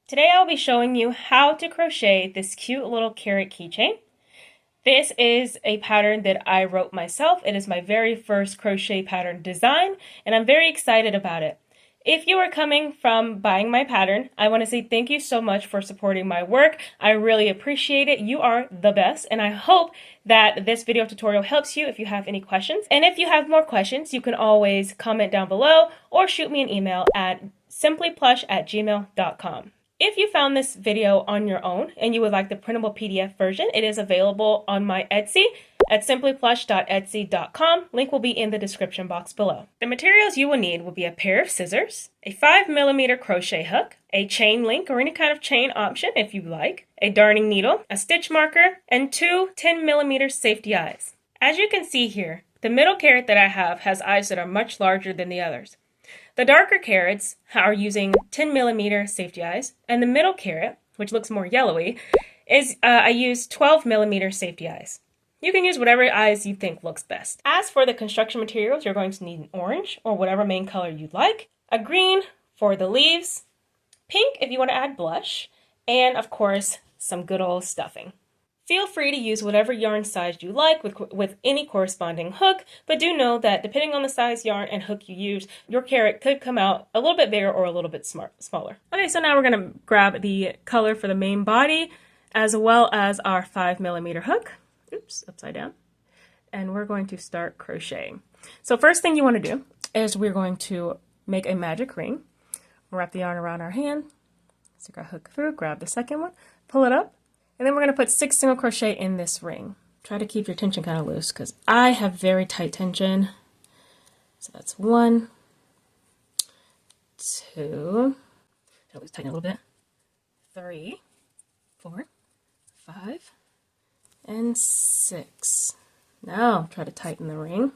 Today I'll be showing you how to crochet this cute little carrot keychain. This is a pattern that I wrote myself. It is my very first crochet pattern design, and I'm very excited about it. If you are coming from buying my pattern, I want to say thank you so much for supporting my work. I really appreciate it. You are the best, and I hope that this video tutorial helps you if you have any questions. And if you have more questions, you can always comment down below or shoot me an email at symplyplush@gmail.com. If you found this video on your own and you would like the printable PDF version, it is available on my Etsy at symplyplush.etsy.com. Link will be in the description box below. The materials you will need will be a pair of scissors, a 5mm crochet hook, a chain link or any kind of chain option if you like, a darning needle, a stitch marker, and two 10mm safety eyes. As you can see here, the middle carrot that I have has eyes that are much larger than the others. The darker carrots are using 10mm safety eyes, and the middle carrot, which looks more yellowy, is I use 12mm safety eyes. You can use whatever eyes you think looks best. As for the construction materials, you're going to need an orange or whatever main color you'd like, a green for the leaves, pink if you want to add blush, and of course, some good old stuffing. Feel free to use whatever yarn size you like with any corresponding hook, but do know that depending on the size yarn and hook you use, your carrot could come out a little bit bigger or a little bit smaller. Okay, so now we're going to grab the color for the main body as well as our 5mm hook. Oops, upside down. And we're going to start crocheting. So first thing you want to do is we're going to make a magic ring. Wrap the yarn around our hand, stick our hook through, grab the second one, pull it up. And then we're going to put 6 single crochet in this ring. Try to keep your tension kind of loose because I have very tight tension. So that's 1, 2, always tighten a little bit, 3, 4, 5, and 6. Now try to tighten the ring.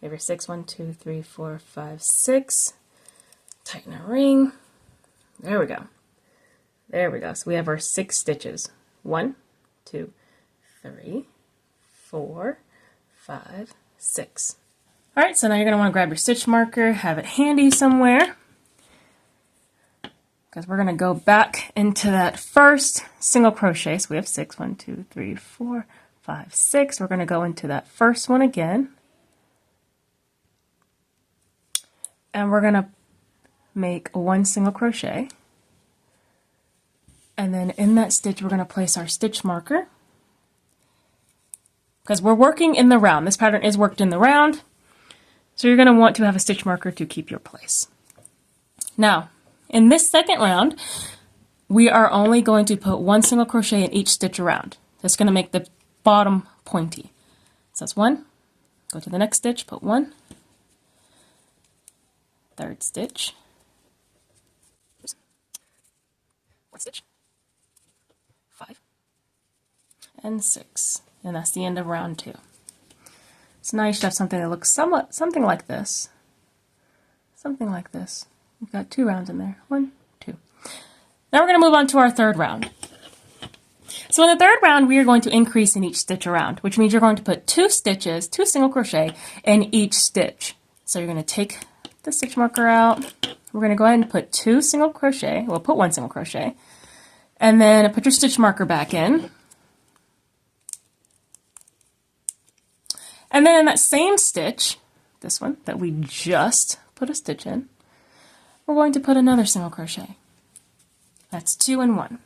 Every 6, 1, 2, 3, 4, 5, 6. Tighten our ring. There we go. There we go. So we have our 6 stitches. 1, 2, 3, 4, 5, 6. All right, so now you're going to want to grab your stitch marker, have it handy somewhere, because we're going to go back into that first single crochet. So we have 6, 1, 2, 3, 4, 5, 6. We're going to go into that first one again, and we're going to make 1 single crochet. And then in that stitch, we're going to place our stitch marker because we're working in the round. This pattern is worked in the round, so you're going to want to have a stitch marker to keep your place. Now, in this second round, we are only going to put 1 single crochet in each stitch around. That's going to make the bottom pointy. So that's 1. Go to the next stitch, put 1. Third stitch. 1 stitch. 5 and 6, and that's the end of round 2. So now you should have something that looks something like this. Something like this. We've got 2 rounds in there. 1, 2. Now we're going to move on to our third round. So in the third round, we are going to increase in each stitch around, which means you're going to put 2 stitches, 2 single crochet in each stitch. So you're going to take the stitch marker out. We're going to go ahead and put 2 single crochet. We'll put 1 single crochet. And then put your stitch marker back in. And then in that same stitch, this one that we just put a stitch in, we're going to put another single crochet. That's 2 and 1.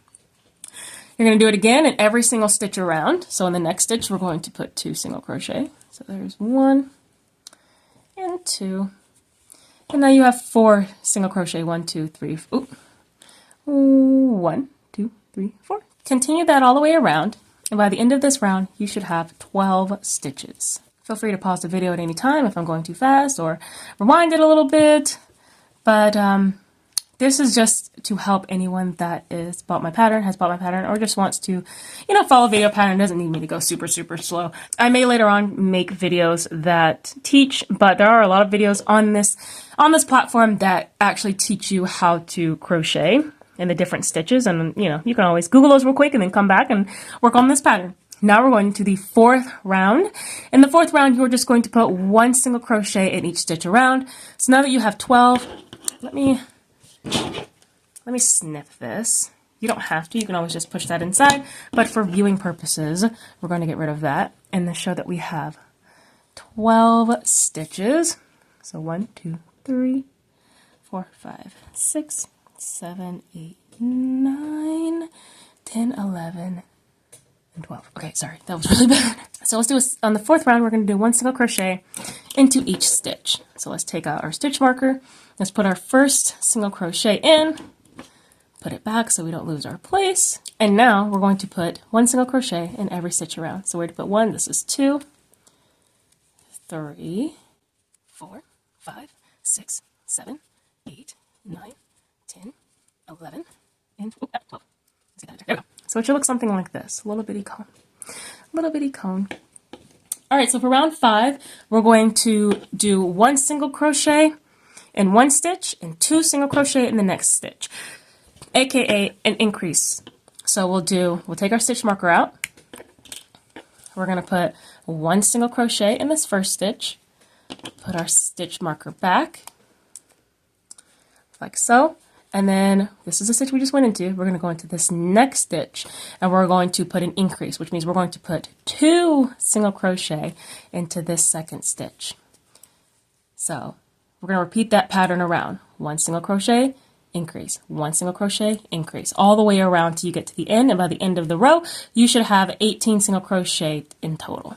You're going to do it again in every single stitch around. So in the next stitch, we're going to put 2 single crochet. So there's 1 and 2. And now you have 4 single crochet. 1, 2, 3, 1, 2, 3, 4. Continue that all the way around, and by the end of this round, you should have 12 stitches. Feel free to pause the video at any time if I'm going too fast, or rewind it a little bit, but this is just to help anyone that has bought my pattern, or just wants to, follow video pattern, doesn't need me to go super, super slow. I may later on make videos that teach, but there are a lot of videos on this platform that actually teach you how to crochet in the different stitches, and you can always Google those real quick and then come back and work on this pattern. Now we're going to the 4th round. In the 4th round, you're just going to put 1 single crochet in each stitch around. So now that you have 12, let me let me snip this. You don't have to, you can always just push that inside, but for viewing purposes, we're going to get rid of that and to show that we have 12 stitches. So 1, 2, 3, 4, 5, 6, 7, 8, 9, 10, 11, and 12. Okay, sorry, that was really bad. So let's do on the fourth round, we're going to do 1 single crochet into each stitch. So let's take out our stitch marker. Let's put our first single crochet in, put it back so we don't lose our place. And now we're going to put 1 single crochet in every stitch around. So we're going to put 1, this is 2, 3, 4, 5, 6, 7, 8, 9, 10, 11, and 12. There we go. So it should look something like this. A little bitty cone. Little bitty cone. All right, so for round 5, we're going to do 1 single crochet in one stitch and 2 single crochet in the next stitch, aka an increase. So we'll take our stitch marker out. We're going to put 1 single crochet in this first stitch, put our stitch marker back like so. And then this is the stitch we just went into. We're going to go into this next stitch and we're going to put an increase, which means we're going to put 2 single crochet into this second stitch. So we're going to repeat that pattern around. 1 single crochet, increase, 1 single crochet, increase, all the way around till you get to the end. And by the end of the row, you should have 18 single crochet in total.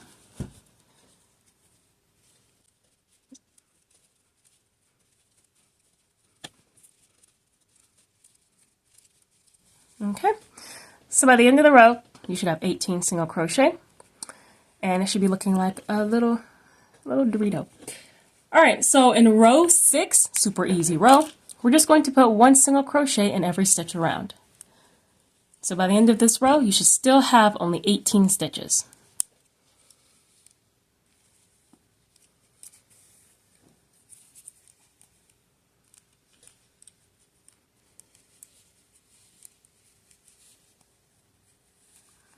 Okay, so by the end of the row, you should have 18 single crochet, and it should be looking like a little Dorito. All right, so in row 6, super easy row, we're just going to put 1 single crochet in every stitch around. So by the end of this row, you should still have only 18 stitches.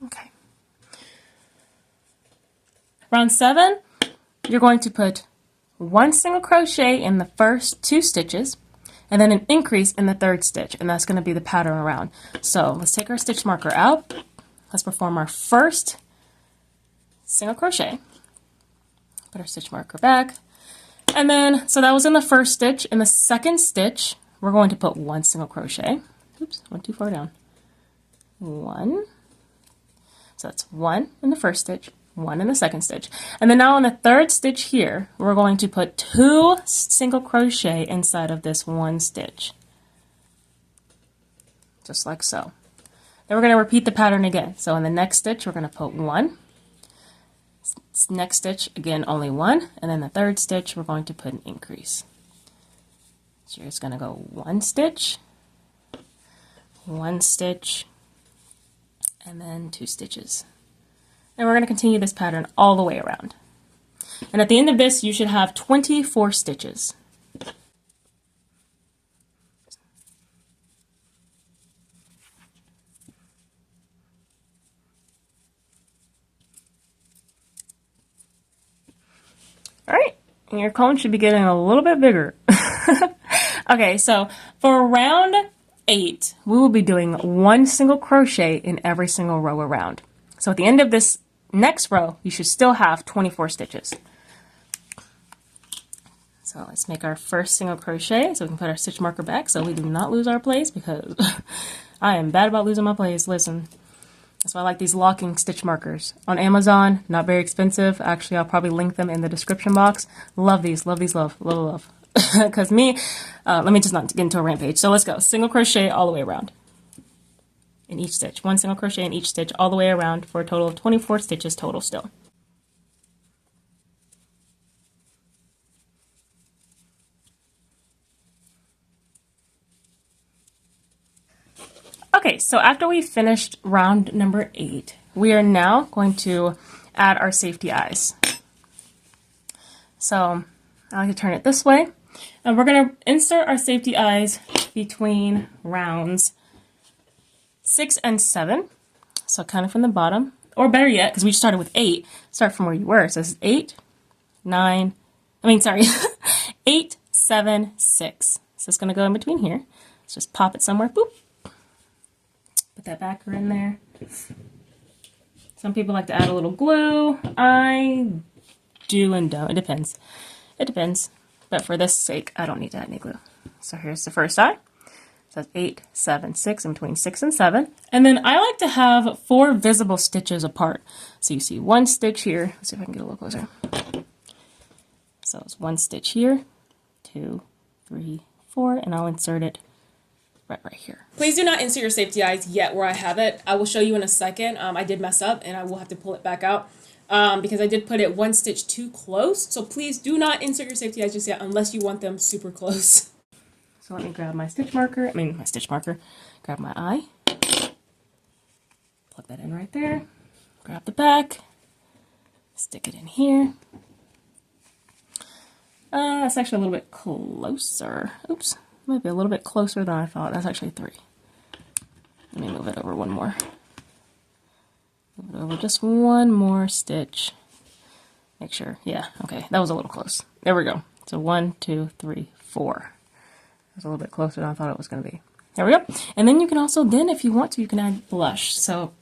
Okay. Round 7, you're going to put 1 single crochet in the first 2 stitches and then an increase in the third stitch, and that's going to be the pattern around. So let's take our stitch marker out. Let's perform our first single crochet. Put our stitch marker back. And then, so that was in the first stitch. In the second stitch, we're going to put 1 single crochet. Oops, went too far down. 1. So that's 1 in the first stitch, 1 in the second stitch. And then now in the third stitch here, we're going to put 2 single crochet inside of this 1 stitch. Just like so. Then we're going to repeat the pattern again. So in the next stitch, we're going to put 1. Next stitch, again, only 1. And then the third stitch, we're going to put an increase. So you're just going to go 1 stitch, 1 stitch, and then 2 stitches. And we're going to continue this pattern all the way around. And at the end of this, you should have 24 stitches. All right, and your cone should be getting a little bit bigger. Okay, so for round 8, we will be doing 1 single crochet in every single row around. So at the end of this next row, you should still have 24 stitches. So let's make our first single crochet so we can put our stitch marker back so we do not lose our place, because I am bad about losing my place. Listen, that's why I like these locking stitch markers. On Amazon, not very expensive. Actually, I'll probably link them in the description box. Love these, love these, love. Because let me just not get into a rampage. So let's go. Single crochet all the way around in each stitch. 1 single crochet in each stitch all the way around for a total of 24 stitches total still. Okay, so after we finished round number 8, we are now going to add our safety eyes. So I like to turn it this way. And we're going to insert our safety eyes between rounds 6 and 7. So kind of from the bottom, or better yet, because we started with 8, start from where you were. So this is 8, 8, 7, 6. So it's going to go in between here. Let's just pop it somewhere. Boop. Put that backer in there. Some people like to add a little glue. I do and don't. It depends. It depends. But for this sake, I don't need to add any glue. So here's the first side. So that's 8, 7, 6, in between 6 and 7. And then I like to have 4 visible stitches apart. So you see 1 stitch here. Let's see if I can get a little closer. So it's 1 stitch here, 2, 3, 4, and I'll insert it right here. Please do not insert your safety eyes yet where I have it. I will show you in a second. I did mess up and I will have to pull it back out because I did put it 1 stitch too close. So please do not insert your safety eyes just yet unless you want them super close. So let me grab my stitch marker, grab my eye, plug that in right there, grab the back, stick it in here. That's actually a little bit closer. Oops, might be a little bit closer than I thought. That's actually 3. Let me move it over one more. Move it over just one more stitch. Make sure, yeah, okay, that was a little close. There we go. So 1, 2, 3, 4. That's a little bit closer than I thought it was going to be. There we go. And then you can also, if you want to, you can add blush. So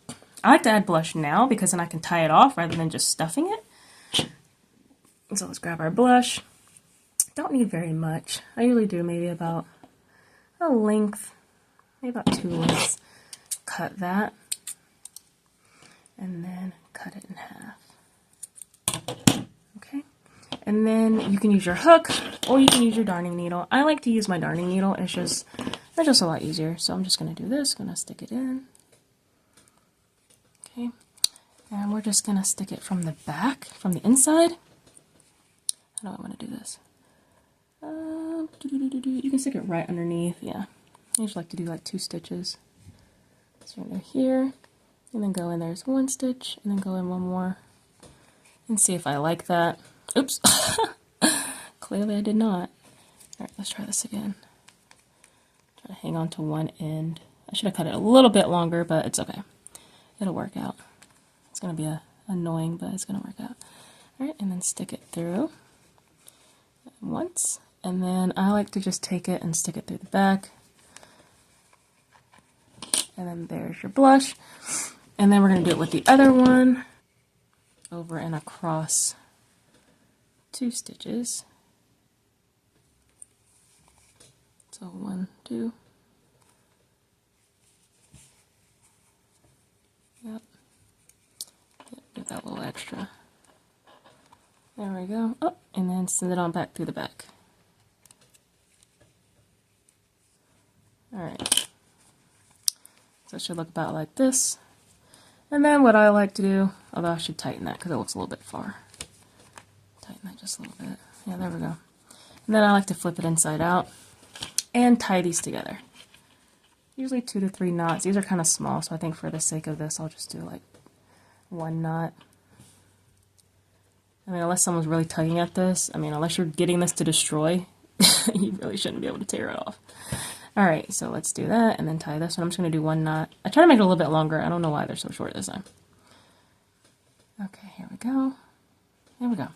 I like to add blush now because then I can tie it off rather than just stuffing it. So let's grab our blush. Don't need very much. I usually do maybe about a length, maybe about 2 lengths. Cut that. And then cut it in half. Okay. And then you can use your hook or you can use your darning needle. I like to use my darning needle. It's just a lot easier. So I'm just going to do this. Going to stick it in. Okay. And we're just going to stick it from the back, from the inside. How do I want to do this? You can stick it right underneath. Yeah. I usually like to do like 2 stitches. So under here. And then go in there's 1 stitch. And then go in 1 more. And see if I like that. Oops. Clearly I did not. Alright, let's try this again. Try to hang on to one end. I should have cut it a little bit longer, but it's okay. It'll work out. It's going to be annoying, but it's going to work out. Alright, and then stick it through once. And then I like to just take it and stick it through the back. And then there's your blush. And then we're going to do it with the other one. Over and across 2 stitches. So 1, 2. Yep. Give that a little extra. There we go. Oh, and then send it on back through the back. Alright. So it should look about like this. And then what I like to do, although I should tighten that because it looks a little bit far. Tighten that just a little bit. Yeah, there we go. And then I like to flip it inside out and tie these together. Usually 2 to 3 knots. These are kind of small, so I think for the sake of this, I'll just do like 1 knot. I mean, unless someone's really tugging at this, unless you're getting this to destroy, you really shouldn't be able to tear it off. Alright, so let's do that and then tie this one. I'm just going to do 1 knot. I try to make it a little bit longer. I don't know why they're so short this time. Okay, here we go. There we go. And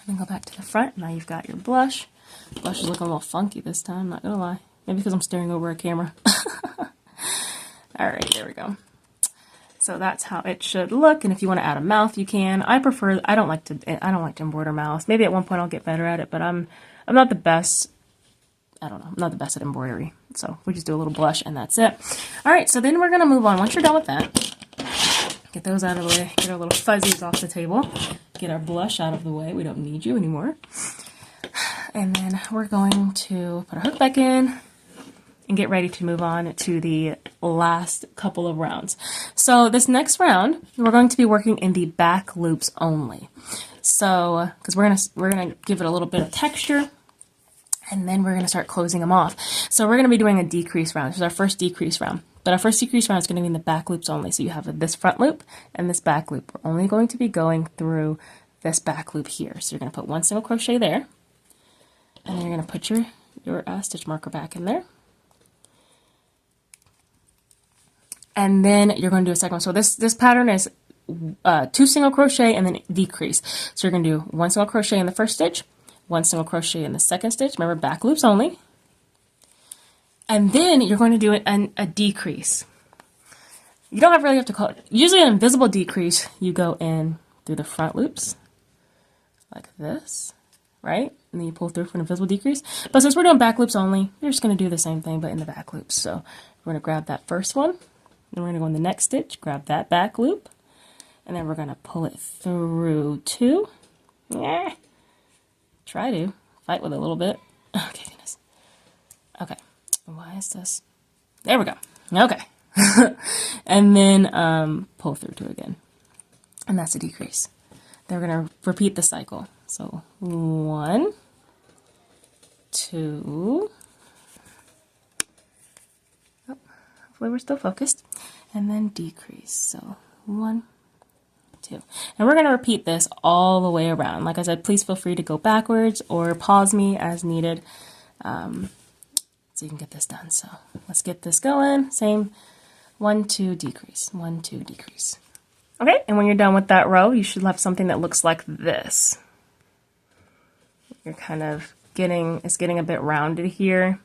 then go back to the front. Now you've got your blush. Blush is looking a little funky this time, not going to lie. Maybe because I'm staring over a camera. Alright, there we go. So that's how it should look. And if you want to add a mouth, you can. I don't like to embroider mouths. Maybe at one point I'll get better at it, but I'm not the best. I don't know. I'm not the best at embroidery. So we just do a little blush and that's it. Alright, so then we're going to move on. Once you're done with that, get those out of the way. Get our little fuzzies off the table. Get our blush out of the way. We don't need you anymore. And then we're going to put our hook back in and get ready to move on to the last couple of rounds. So this next round, we're going to be working in the back loops only. So, because we're gonna give it a little bit of texture. And then we're going to start closing them off. So we're going to be doing a decrease round. This is our first decrease round. But our first decrease round is going to be in the back loops only. So you have this front loop and this back loop. We're only going to be going through this back loop here. So you're going to put 1 single crochet there. And then you're going to put your stitch marker back in there. And then you're going to do a second one. So this pattern is 2 single crochet and then decrease. So you're going to do 1 single crochet in the first stitch. 1 single crochet in the second stitch. Remember, back loops only. And then you're going to do a decrease. You don't really have to call it. Usually an invisible decrease, you go in through the front loops like this, right? And then you pull through for an invisible decrease. But since we're doing back loops only, you're just going to do the same thing, but in the back loops. So we're going to grab that first one. Then we're going to go in the next stitch, grab that back loop. And then we're going to pull it through 2. Yeah. Try to fight with it a little bit. Okay, goodness. Okay. Why is this? There we go. Okay. And then pull through 2 again. And that's a decrease. Then we're going to repeat the cycle. So 1, 2. Oh, hopefully we're still focused. And then decrease. So 1, 2. And we're going to repeat this all the way around. Like I said, please feel free to go backwards or pause me as needed, so you can get this done. So let's get this going. Same 1, 2, decrease, 1, 2, decrease. Okay, and when you're done with that row, you should have something that looks like this. You're kind of it's getting a bit rounded here.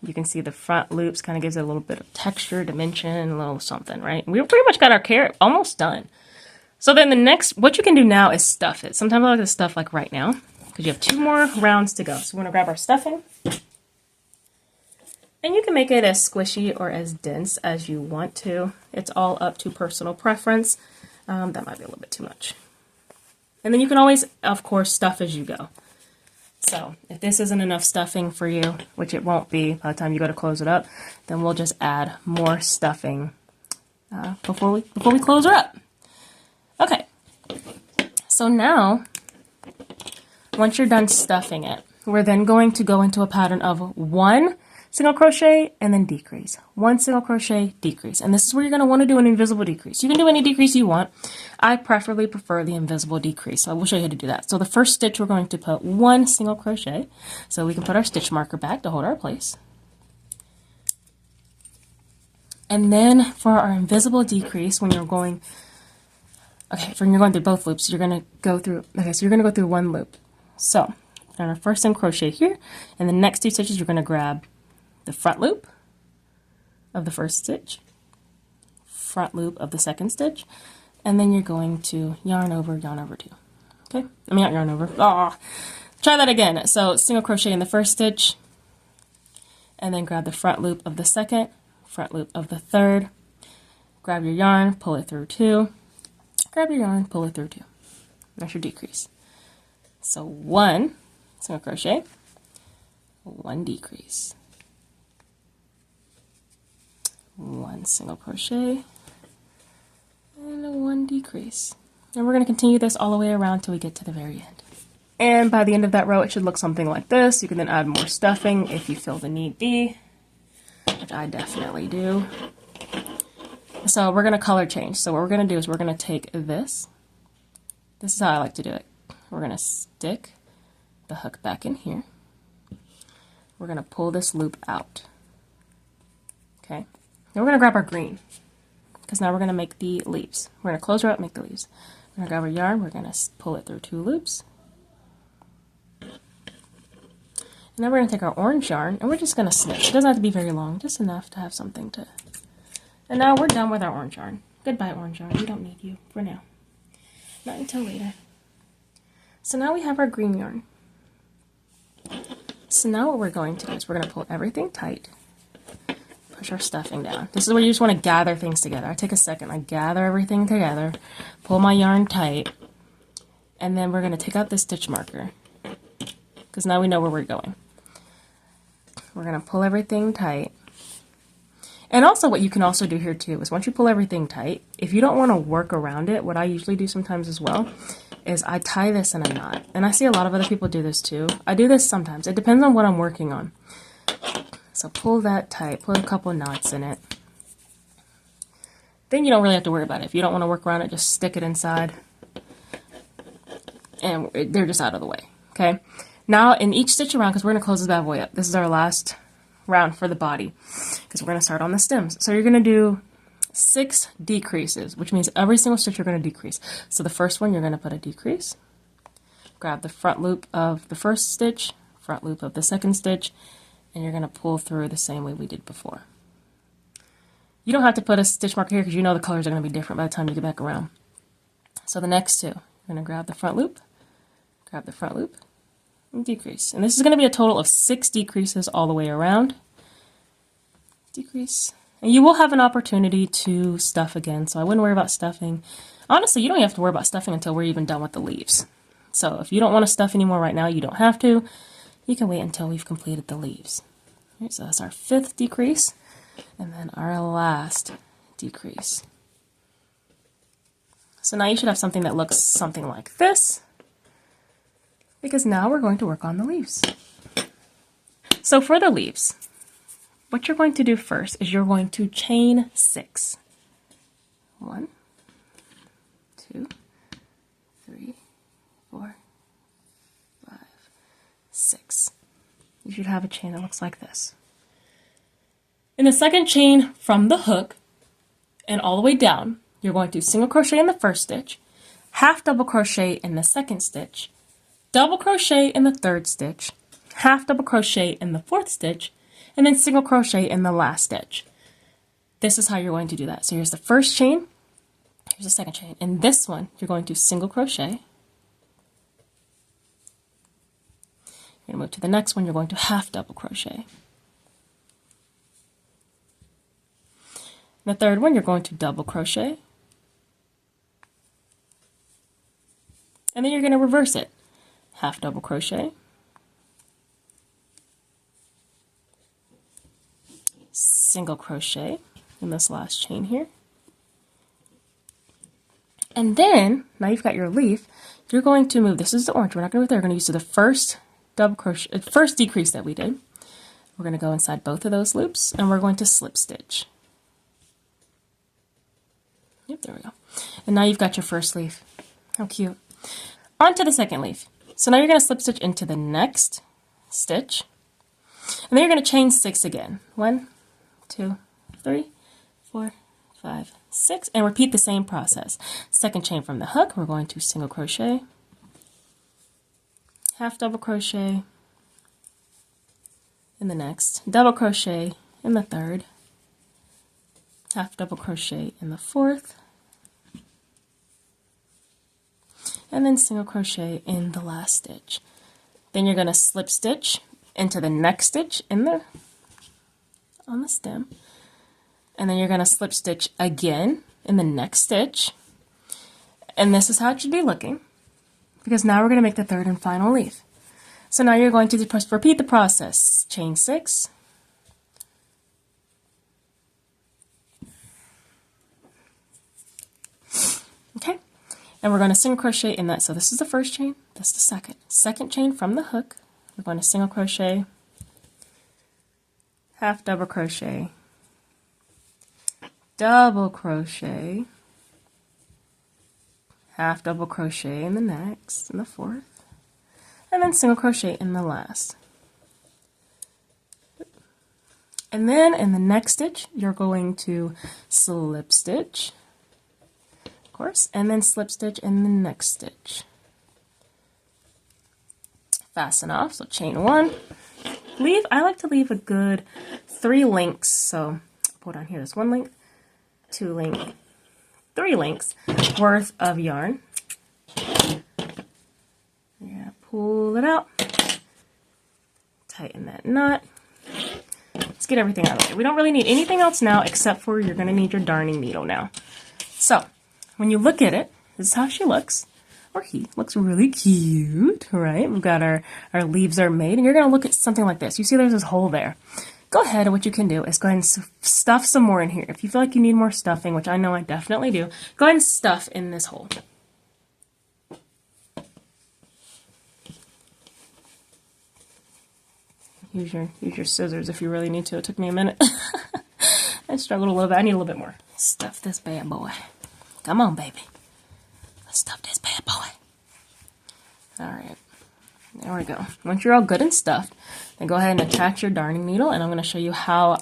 You can see the front loops kind of gives it a little bit of texture, dimension, a little something, right? We've pretty much got our carrot almost done. So then the next, what you can do now is stuff it. Sometimes I like to stuff like right now, because you have 2 more rounds to go. So we're going to grab our stuffing. And you can make it as squishy or as dense as you want to. It's all up to personal preference. That might be a little bit too much. And then you can always, of course, stuff as you go. So if this isn't enough stuffing for you, which it won't be by the time you go to close it up, then we'll just add more stuffing before we close her up. Okay, so now, once you're done stuffing it, we're then going to go into a pattern of 1 single crochet and then decrease. 1 single crochet, decrease. And this is where you're going to want to do an invisible decrease. You can do any decrease you want. I preferably prefer the invisible decrease, so I will show you how to do that. So the first stitch, we're going to put 1 single crochet, so we can put our stitch marker back to hold our place. And then for our invisible decrease, when you're going through both loops, you're going to go through, so you're going to go through 1 loop. So on our first single crochet here, and the next 2 stitches, you're going to grab the front loop of the first stitch, front loop of the second stitch, and then you're going to yarn over 2. Okay? I mean, not yarn over. Try that again. So single crochet in the first stitch, and then grab the front loop of the second, front loop of the third, grab your yarn, pull it through 2, grab your yarn, pull it through 2. That's your decrease. So 1 single crochet, 1 decrease, 1 single crochet, and 1 decrease. And we're going to continue this all the way around till we get to the very end. And by the end of that row, it should look something like this. You can then add more stuffing if you feel the need be, which I definitely do. So we're going to color change. So what we're going to do is we're going to take this. This is how I like to do it. We're going to stick the hook back in here. We're going to pull this loop out. Okay. Then we're going to grab our green, because now we're going to make the leaves. We're going to close her up, make the leaves. We're going to grab our yarn. We're going to pull it through 2 loops. And then we're going to take our orange yarn, and we're just going to snip. It doesn't have to be very long, just enough to have something to... And now we're done with our orange yarn. Goodbye, orange yarn. We don't need you for now. Not until later. So now we have our green yarn. So now what we're going to do is we're going to pull everything tight, push our stuffing down. This is where you just want to gather things together. I take a second, I gather everything together, pull my yarn tight, and then we're going to take out the stitch marker, because now we know where we're going. We're going to pull everything tight. And also what you can also do here too is once you pull everything tight, if you don't want to work around it, what I usually do sometimes as well is I tie this in a knot. And I see a lot of other people do this too. I do this sometimes. It depends on what I'm working on. So pull that tight, put a couple knots in it. Then you don't really have to worry about it. If you don't want to work around it, just stick it inside. And they're just out of the way. Okay? Now in each stitch around, because we're going to close this bad boy up. This is our last round for the body, because we're going to start on the stems. So you're going to do 6 decreases, which means every single stitch you're going to decrease. So the first one, you're going to put a decrease, grab the front loop of the first stitch, front loop of the second stitch, and you're going to pull through the same way we did before. You don't have to put a stitch marker here because you know the colors are going to be different by the time you get back around. So the next two, you're going to grab the front loop, and decrease. And this is going to be a total of 6 decreases all the way around. Decrease. And you will have an opportunity to stuff again, so I wouldn't worry about stuffing. Honestly, you don't have to worry about stuffing until we're even done with the leaves. So if you don't want to stuff anymore right now, you don't have to. You can wait until we've completed the leaves. Right, so that's our 5th decrease, and then our last decrease. So now you should have something that looks something like this, because now we're going to work on the leaves. So for the leaves, what you're going to do first is you're going to chain 6. 1, 2, 3, 4, 5, 6. You should have a chain that looks like this. In the second chain from the hook and all the way down, you're going to single crochet in the first stitch, half double crochet in the second stitch, double crochet in the third stitch, half double crochet in the fourth stitch, and then single crochet in the last stitch. This is how you're going to do that. So here's the first chain, here's the second chain. In this one, you're going to single crochet. You're going to move to the next one, you're going to half double crochet. In the third one, you're going to double crochet. And then you're going to reverse it. Half double crochet. Single crochet in this last chain here. And then, now you've got your leaf, you're going to move, this is the orange, we're not going to do it there, we're going to use the first double crochet, first decrease that we did. We're going to go inside both of those loops and we're going to slip stitch. Yep, there we go. And now you've got your first leaf. How cute. On to the second leaf. So now you're going to slip stitch into the next stitch. And then you're going to chain 6 again. 1, 2, 3, 4, 5, 6. And repeat the same process. Second chain from the hook, we're going to single crochet, half double crochet in the next, double crochet in the third, half double crochet in the fourth, and then single crochet in the last stitch. Then you're going to slip stitch into the next stitch in the on the stem, and then you're going to slip stitch again in the next stitch, and this is how it should be looking, because now we're going to make the third and final leaf. So now you're going to just repeat the process. Chain 6, okay, and we're going to single crochet in that. So this is the first chain, this is the second chain from the hook. We're going to single crochet, half double crochet, double crochet, half double crochet in the next, in the fourth, and then single crochet in the last. And then in the next stitch, you're going to slip stitch, of course, and then slip stitch in the next stitch. Fasten off, so chain 1. I like to leave a good 3 links, so pull down here, there's 1 link, 2 link, 3 links worth of yarn. Yeah, pull it out, tighten that knot. Let's get everything out of the way. We don't really need anything else now except for you're going to need your darning needle now. So when you look at it, this is how she looks. Or he looks really cute, right? We've got our leaves are made, and you're going to look at something like this. You see there's this hole there. Go ahead, and what you can do is go ahead and stuff some more in here. If you feel like you need more stuffing, which I know I definitely do, go ahead and stuff in this hole. Use your scissors if you really need to. It took me a minute. I struggled a little bit. I need a little bit more. Stuff this bad boy. Come on, baby. Let's stuff this bad boy. Alright, there we go. Once you're all good and stuffed, then go ahead and attach your darning needle, and I'm going to show you how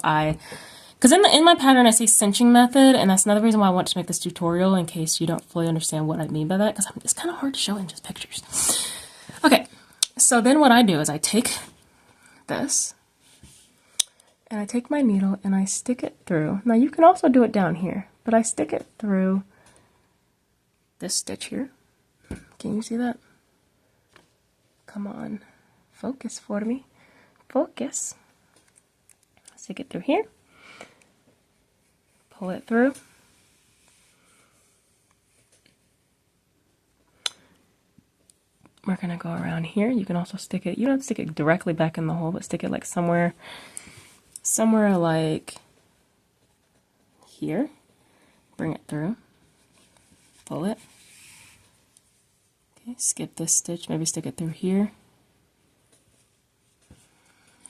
because in my pattern I say cinching method, and that's another reason why I want to make this tutorial, in case you don't fully understand what I mean by that, because it's kind of hard to show in just pictures. Okay, so then what I do is I take this, And I take my needle and I stick it through. Now you can also do it down here, but I stick it through this stitch here. Can you see that? Come on, focus for me. Focus. Stick it through here. Pull it through. We're gonna go around here. You can also stick it, you don't have to stick it directly back in the hole, but stick it like somewhere like here. Bring it through. Pull it. Okay, skip this stitch, maybe stick it through here.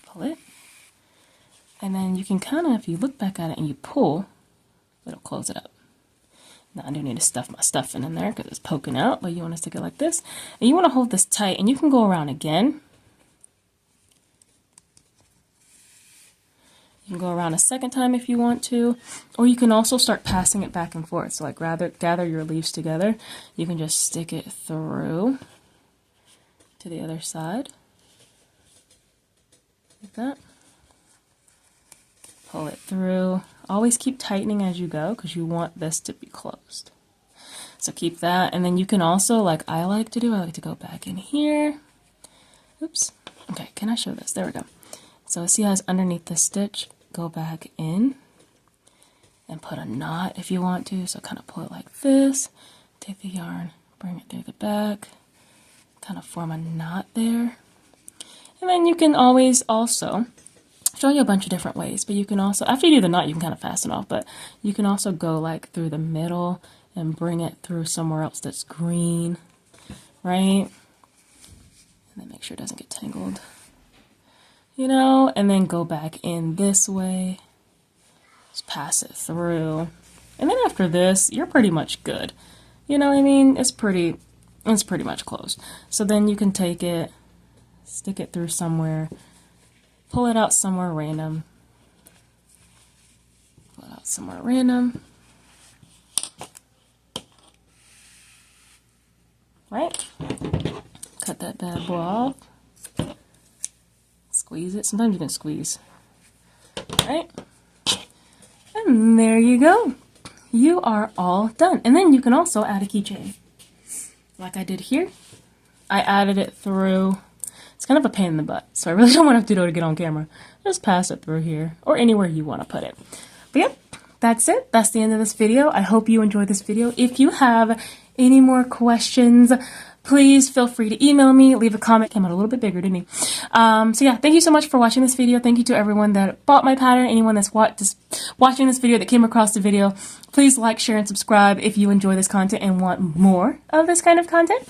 Pull it. And then you can kind of, if you look back at it and you pull, it'll close it up. Now I do need to stuff my stuffing in there because it's poking out, but you want to stick it like this. And you want to hold this tight, and you can go around again. You can go around a second time if you want to, or you can also start passing it back and forth. So like gather your leaves together. You can just stick it through to the other side. Like that. Pull it through. Always keep tightening as you go because you want this to be closed. So keep that, and then you can also, like I like to do, I like to go back in here. Oops. Okay, can I show this? There we go. So see how it's underneath the stitch? Go back in and put a knot if you want to. So kind of pull it like this. Take the yarn, bring it through the back, kind of form a knot there. And then you can always also show you a bunch of different ways, but you can also, after you do the knot, you can kind of fasten off, but you can also go like through the middle and bring it through somewhere else that's green, right? And then make sure it doesn't get tangled, you know, and then go back in this way, just pass it through. And then after this, you're pretty much good. You know what I mean? It's pretty much closed. So then you can take it, stick it through somewhere, pull it out somewhere random. Pull it out somewhere random. Right? Cut that bad boy off. Squeeze it. Sometimes you can squeeze. Right? And there you go. You are all done. And then you can also add a keychain. Like I did here. I added it through. It's kind of a pain in the butt, so I really don't want to have to do it to get on camera. Just pass it through here, or anywhere you want to put it. But yep, that's it. That's the end of this video. I hope you enjoyed this video. If you have any more questions, please feel free to email me, leave a comment. Came out a little bit bigger, didn't he? So yeah, thank you so much for watching this video. Thank you to everyone that bought my pattern, anyone that's watching this video that came across the video. Please like, share, and subscribe if you enjoy this content and want more of this kind of content.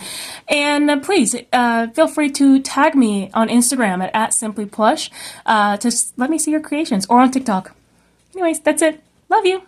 And please feel free to tag me on Instagram at @symplyplush to let me see your creations, or on TikTok. Anyways, that's it. Love you.